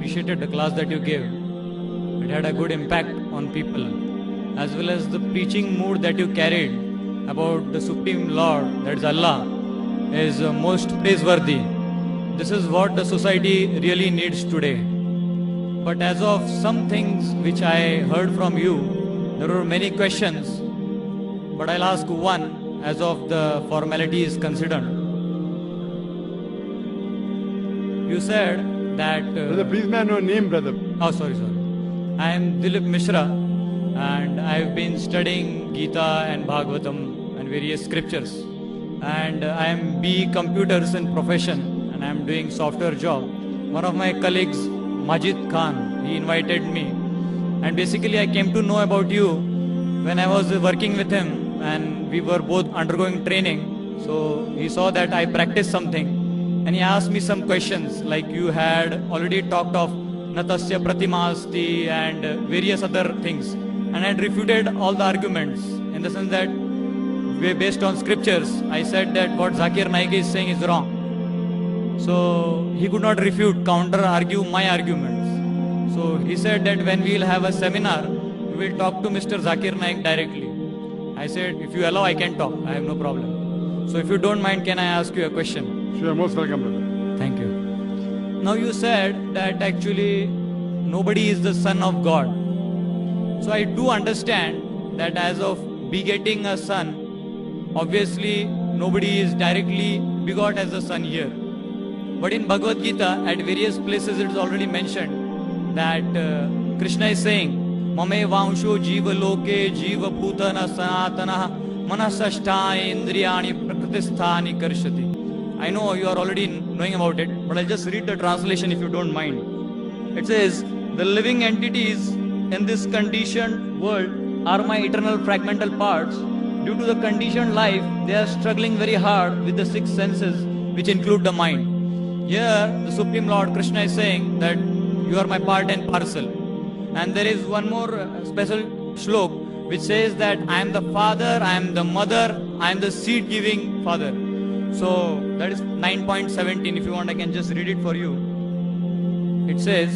appreciated the class that you gave. It had a good impact on people, as well as the preaching mood that you carried about the Supreme Lord, that is Allah, is most praiseworthy. This is what the society really needs today. But as of some things which I heard from you, there were many questions, but I'll ask one as of the formality is considered. You said that... brother, please may I know your name, brother? Oh, sorry. I am Dilip Mishra, and I've been studying Gita and Bhagavatam and various scriptures. And I am BE Computers in profession, and I am doing software job. One of my colleagues, Majid Khan, he invited me. And basically I came to know about you when I was working with him, and we were both undergoing training. So he saw that I practiced something. And he asked me some questions, like you had already talked of Natasya Pratimasti and various other things. And I had refuted all the arguments in the sense that based on scriptures, I said that what Zakir Naik is saying is wrong. So he could not refute, counter argue my arguments. So he said that when we will have a seminar, we will talk to Mr. Zakir Naik directly. I said, if you allow, I can talk. I have no problem. So if you don't mind, can I ask you a question? Sure, most welcome, brother. Thank you. Now you said that actually nobody is the son of God. So I do understand that as of begetting a son, obviously nobody is directly begot as a son here. But in Bhagavad Gita, at various places it is already mentioned that Krishna is saying, Mame vansho jiva loke jiva bhutana sanatana manasashta indriyani prakritisthani karshati. I know you are already knowing about it, but I'll just read the translation if you don't mind. It says, the living entities in this conditioned world are my eternal fragmental parts. Due to the conditioned life, they are struggling very hard with the six senses, which include the mind. Here, the Supreme Lord Krishna is saying that you are my part and parcel. And there is one more special shlok which says that I am the father, I am the mother, I am the seed-giving father. So that is 9.17. If you want, I can just read it for you. It says,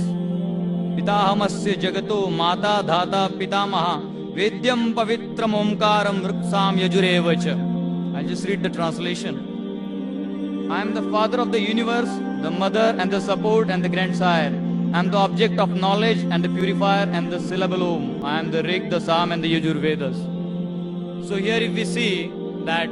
Pitahamasya jagato mata dhata pitamaha vedyam pavitram omkaram vriksam yajurevacha. I'll just read the translation. I am the father of the universe, the mother and the support and the grandsire. I am the object of knowledge and the purifier and the syllable Om. I am the Rig, the Sam and the Yajur Vedas. So here if we see that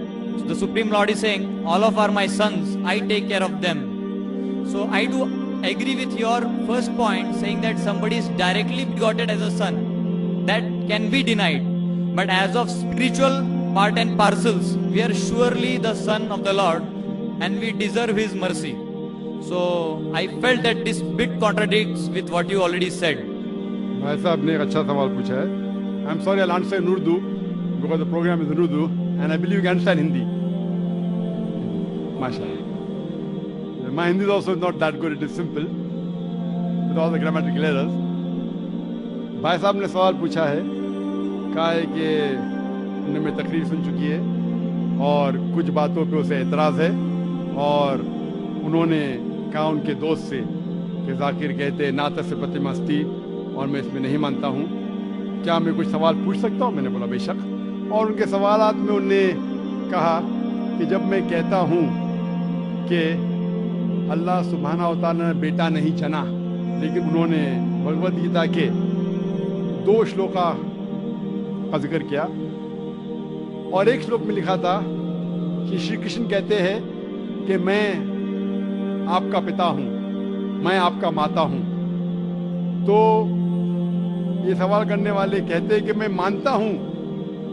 the Supreme Lord is saying, all of are my sons, I take care of them. So I do agree with your first point, saying that somebody is directly begotten as a son. That can be denied. But as of spiritual part and parcels, we are surely the son of the Lord and we deserve His mercy. So I felt that this bit contradicts with what you already said. Bhai Sahab ne ek acha sawal pucha hai. I'm sorry, I'll answer in Urdu because the program is in Urdu and I believe you can understand Hindi. MashaAllah. My Hindi is also not that good, it is simple with all the grammatical errors. Bhai Sahab ne sawal pucha hai, कहा है कि उन्होंने तकरीर सुन चुकी है और कुछ बातों पे उसे एतराज़ है और उन्होंने कहा उनके दोस्त से कि जाकिर कहते नाता से प्रतिमस्ती और मैं इसमें नहीं मानता हूँ, क्या मैं कुछ सवाल पूछ सकता हूँ? मैंने बोला बेशक। और उनके सवालात में उन्होंने कहा कि जब मैं कहता हूँ कि अल्लाह सुब्हाना व तआला ने बेटा नहीं चना, लेकिन उन्होंने भगवद गीता के 2 श्लोका का जिक्र किया और एक श्लोक में लिखा था कि श्री कृष्ण कहते हैं कि मैं आपका पिता हूँ, मैं आपका माता हूँ। तो ये सवाल करने वाले कहते हैं कि मैं मानता हूँ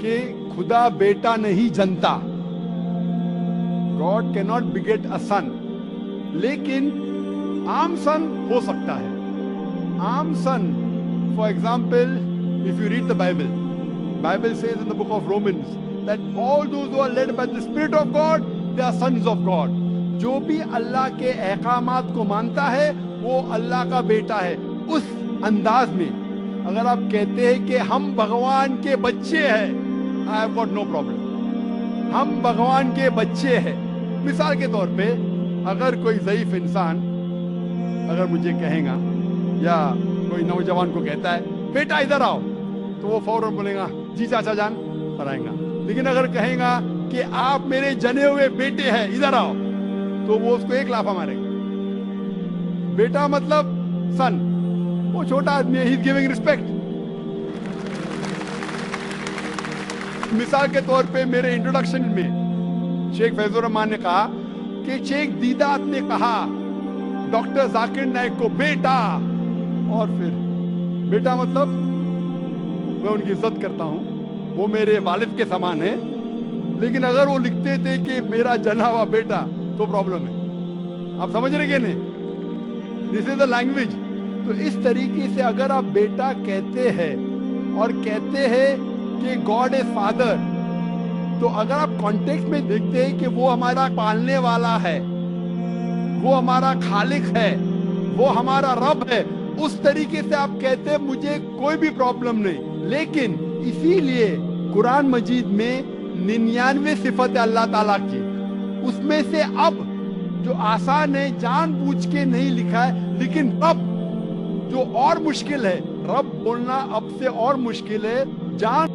कि खुदा बेटा नहीं जनता, God can not beget a son, लेकिन आम सन हो सकता है। आम son, for example, if you read the Bible, Bible says in the book of Romans that all those who are led by the Spirit of God, they are sons of God. जो भी अल्लाह के अहकामात को मानता है वो अल्लाह का बेटा है। उस अंदाज में अगर आप कहते हैं कि हम भगवान के बच्चे हैं, I have got no problem. हम भगवान के बच्चे हैं। मिसाल के तौर पे अगर कोई ज़ईफ इंसान अगर मुझे कहेगा या कोई नौजवान को कहता है बेटा इधर आओ, तो वो फौरन बोलेगा जी चाचा जान पर आएगा। लेकिन अगर कहेगा कि आप मेरे जने हुए बेटे हैं इधर आओ, तो वो उसको एक लाफा मारेगा। बेटा मतलब सन, वो छोटा आदमी है, ही इज गिविंग रिस्पेक्ट। मिसाल के तौर पे मेरे इंट्रोडक्शन में शेख फैजुर रहमान ने कहा कि शेख दीदात ने कहा डॉक्टर जाकिर नाइक को बेटा, और फिर बेटा मतलब मैं उनकी इज्जत करता हूं, वो मेरे वालिद के समान है। लेकिन अगर वो लिखते थे कि मेरा जना हुआ बेटा, तो प्रॉब्लम है। आप समझ रहे कि नहीं? This is the language. तो इस तरीके से अगर आप बेटा कहते हैं और कहते हैं कि गॉड इज फादर, तो अगर आप कॉन्टेक्स्ट में देखते हैं कि वो हमारा पालने वाला है, वो हमारा खालिक है, वो हमारा रब है, उस तरीके से आप कहते हैं मुझे कोई भी प्रॉब्लम नहीं। लेकिन इसीलिए कुरान मजीद में 99 सिफत है अल्लाह ताला की, उसमें से अब जो आसान है जानबूझ के नहीं लिखा है, लेकिन रब जो और मुश्किल है, रब बोलना अब से और मुश्किल है, जान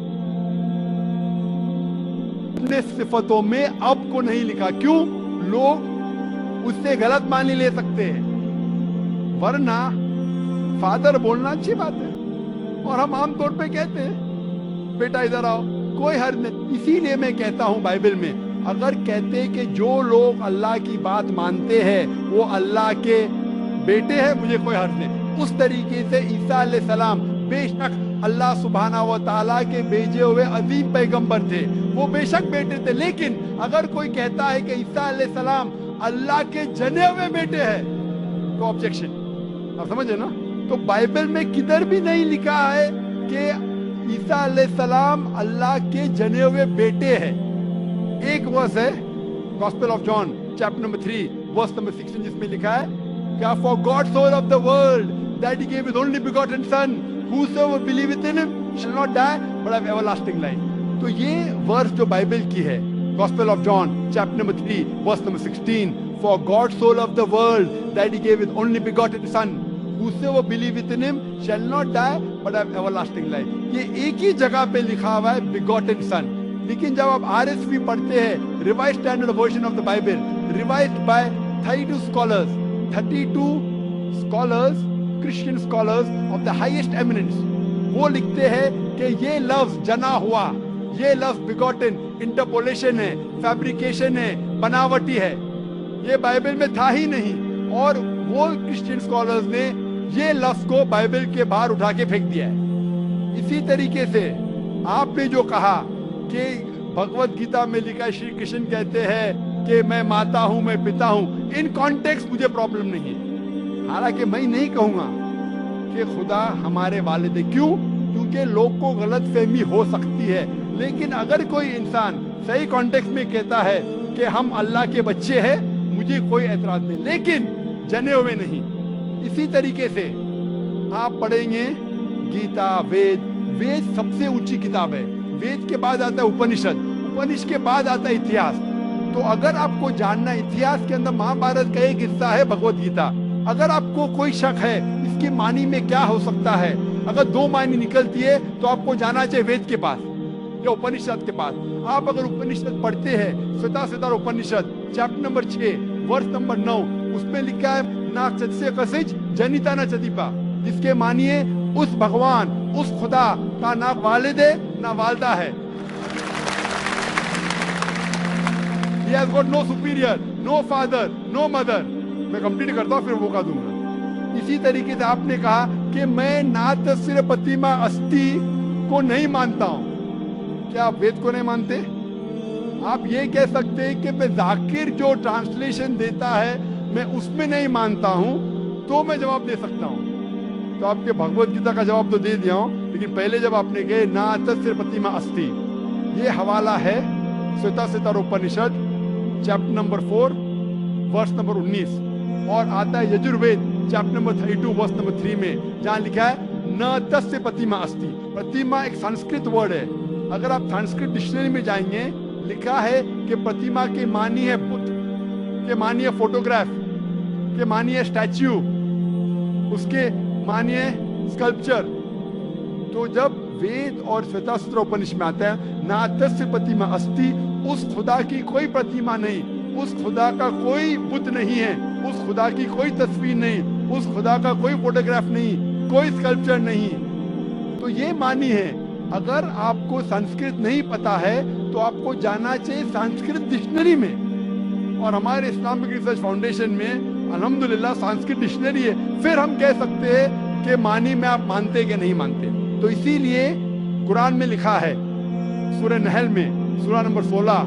सिफतों में अब को नहीं लिखा। क्यों? लोग उससे गलत मानी ले सकते हैं, वरना फादर बोलना अच्छी बात है और हम आमतौर पे कहते हैं बेटा इधर आओ, कोई हर्ज नहीं। इसीलिए मैं कहता हूं बाइबल में अगर कहते हैं कि जो लोग अल्लाह की बात मानते हैं वो अल्लाह के बेटे हैं, मुझे कोई हर्ज नहीं। उस तरीके से ईसा अलैहिस्सलाम बेशक अल्लाह सुब्हाना व तआला के भेजे हुए अजीम पैगंबर थे, वो बेशक बेटे थे। लेकिन अगर कोई कहता है कि ईसा अलैहिस्सलाम अल्लाह के जने हुए बेटे हैं, तो ऑब्जेक्शन। आप समझे ना? तो बाइबल में किधर भी नहीं लिखा है कि ईसा अलैहिस्सलाम अल्लाह के जने हुए बेटे हैं। एक वर्स है gospel of John chapter number 3 verse number 16, जिसमें लिखा है क्या for God so loved the world that he gave his only begotten son whosoever believeth in him shall not die but have everlasting life। तो ये verse जो Bible की है, gospel of John chapter number 3 verse number 16, for God so loved the world that he gave his only begotten son whosoever believeth in him shall not die but have everlasting life। ये एक ही जगह पे लिखा हुआ है begotten son। लेकिन जब आप RSV पढ़ते हैं, revised standard version of the Bible, revised by 32 scholars Christian scholars of the highest eminence, वो लिखते हैं कि ये लफ्ज जना हुआ, ये लफ्ज बिगॉटन इंटरपोलेशन है, फैब्रिकेशन है, बनावटी है, ये बाइबल में था ही नहीं। और वो क्रिश्चियन स्कॉलर्स ने ये लफ्ज को बाइबल के बाहर उठा के फेंक दिया है। इसी तरीके से आपने जो कहा कि भगवत गीता में लिखा है, श्री कृष्ण कहते हैं कि मैं माता हूं, मैं पिता हूं, इन कॉन्टेक्स्ट मुझे प्रॉब्लम नहीं है। हालांकि मैं नहीं कहूंगा कि खुदा हमारे वालिद है। क्यों? क्योंकि लोग को गलत फहमी हो सकती है। लेकिन अगर कोई इंसान सही कॉन्टेक्स्ट में कहता है कि हम अल्लाह के बच्चे हैं, मुझे कोई एतराज नहीं, लेकिन जने हुए नहीं। इसी तरीके से आप पढ़ेंगे गीता, वेद सबसे ऊंची किताब है। वेद के बाद आता है उपनिषद, उपनिषद के बाद आता है इतिहास। तो अगर आपको जानना, इतिहास के अंदर महाभारत का एक हिस्सा है भगवत गीता। अगर आपको कोई शक है इसकी मानी में क्या हो सकता है, अगर 2 मानी निकलती है, तो आपको जाना चाहिए वेद के पास या उपनिषद के पास। आप अगर उपनिषद पढ़ते हैं, Shvetashvatara Upanishad chapter number 6 verse number 9, उसमें लिखा है ना चत्स्य कसिज जनिता ना चदीपा, जिसके मानिए उस भगवान, उस खुदा का ना वालिद है ना वालदा है। He has got no superior, no father, no mother। मैं कंप्लीट करता हूं, फिर मौका दूंगा। इसी तरीके से आपने कहा कि मैं ना तस्वीर प्रतिमा अस्थि को नहीं मानता हूं। क्या आप वेद को नहीं मानते? आप ये कह सकते हैं कि मैं जाकिर जो ट्रांसलेशन देता है मैं उसमें नहीं मानता हूं, तो मैं जवाब दे सकता हूं। तो आपके भगवत गीता का जवाब तो दे दिया हूं, लेकिन पहले जब आपने कहे ना तस्वीर प्रतिमा अस्थि, ये हवाला है Shvetashvatara Upanishad chapter number 4 verse number 19, और आता है Yajurveda chapter number 32 verse number 3 में, जहां लिखा है न तस्य प्रतिमा अस्ति। प्रतिमा एक संस्कृत वर्ड है। अगर आप संस्कृत डिक्शनरी में जाएंगे, लिखा है कि प्रतिमा के मानी है बुत, के मानी है फोटोग्राफ, के मानी है स्टैच्यू, उसके मानिए स्कल्पचर, तो जब वेद और श्वेतास्त्र उपनिषद में आता है ना तस्य प्रतिमा अस्ति, उस खुदा की कोई प्रतिमा नहीं, उस खुदा का कोई बुत नहीं है, उस खुदा की कोई तस्वीर नहीं, उस खुदा का कोई फोटोग्राफ नहीं, कोई स्कल्पचर नहीं। तो ये मानी है, अगर आपको संस्कृत नहीं पता है तो आपको जाना चाहिए संस्कृत डिक्शनरी में, और हमारे इस्लामिक रिसर्च फाउंडेशन में अल्हम्दुलिल्लाह संस्कृत डिक्शनरी है, फिर हम कह सकते हैं कि मानी में आप मानते कि नहीं मानते। तो इसीलिए कुरान में लिखा है सूरह नहल में सूरह नंबर 16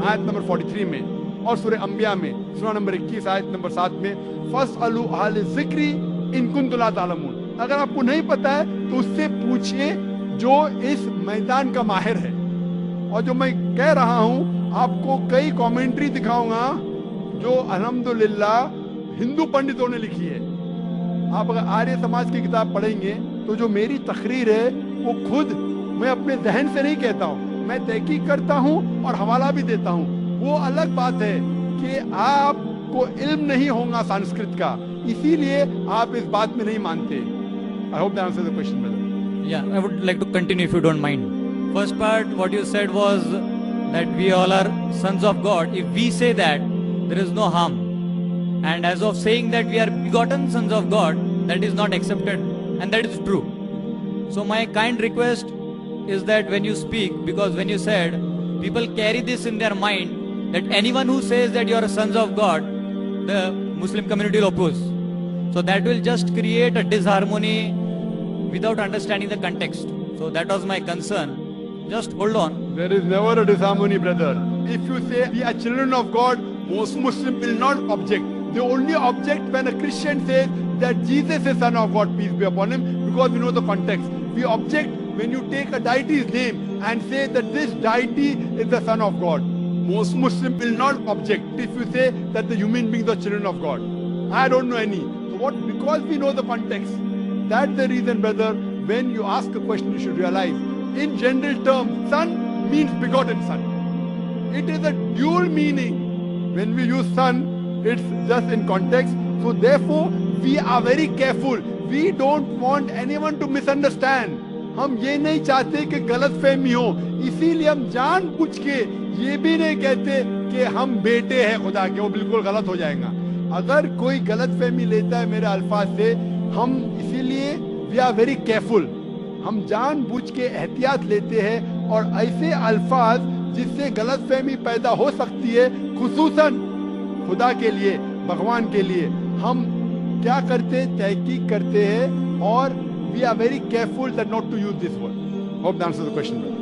आयत नंबर 43 में, और सूरह अंबिया में सूरह नंबर 21 आयत नंबर 7 में, फस्अलू अहल ज़िक्री इन कुंतुम ला तालमून, अगर आपको नहीं पता है तो उससे पूछिए जो इस मैदान का माहिर है। और जो मैं कह रहा हूं आपको कई कमेंट्री दिखाऊंगा जो अल्हम्दुलिल्लाह हिंदू पंडितों ने लिखी है। आप अगर आर्य समाज की किताब पढ़ेंगे तो जो मेरी तकरीर है वो खुद मैं अपने जहन से नहीं कहता हूँ, मैं तहकीक करता हूँ और हवाला भी देता हूँ। वो अलग बात है कि आपको इल्म नहीं होगा संस्कृत का, इसीलिए आप इस बात में नहीं मानते। I hope that answers the question, brother. Yeah, I would like to continue if you don't mind. First part, what you said was that we all are sons of God. If we say that, there is no harm. And as of saying that we are begotten sons of God, that is not accepted, and that is true. So my kind request is that when you speak, because when you said, people carry this in their mind, that anyone who says that you are sons of God, the Muslim community will oppose. So that will just create a disharmony without understanding the context. So that was my concern. Just hold on. There is never a disharmony, brother. If you say we are children of God, most Muslims will not object. They only object when a Christian says that Jesus is son of God, peace be upon him, because we know the context. We object when you take a deity's name and say that this deity is the son of God. Most Muslims will not object if you say that the human beings are children of God. I don't know any. Because we know the context. That's the reason, brother, when you ask a question, you should realize, in general terms, son means begotten son. It is a dual meaning. When we use son, it's just in context. So therefore, we are very careful. We don't want anyone to misunderstand. हम ये नहीं चाहते कि गलत फहमी हो, इसीलिए हम जानबूझ के ये भी नहीं कहते कि हम बेटे हैं खुदा के, वो बिल्कुल गलत हो जाएगा। अगर कोई गलत फहमी लेता है मेरे अल्फाज से, हम इसीलिए वी आर वेरी केयरफुल, हम जानबूझ के एहतियात लेते हैं, और ऐसे अल्फाज जिससे गलत फहमी पैदा हो सकती है, खुसूसन खुदा के लिए, भगवान के लिए, हम क्या करते, तहकीक करते हैं, और we are very careful that not to use this word. Hope that answers the question.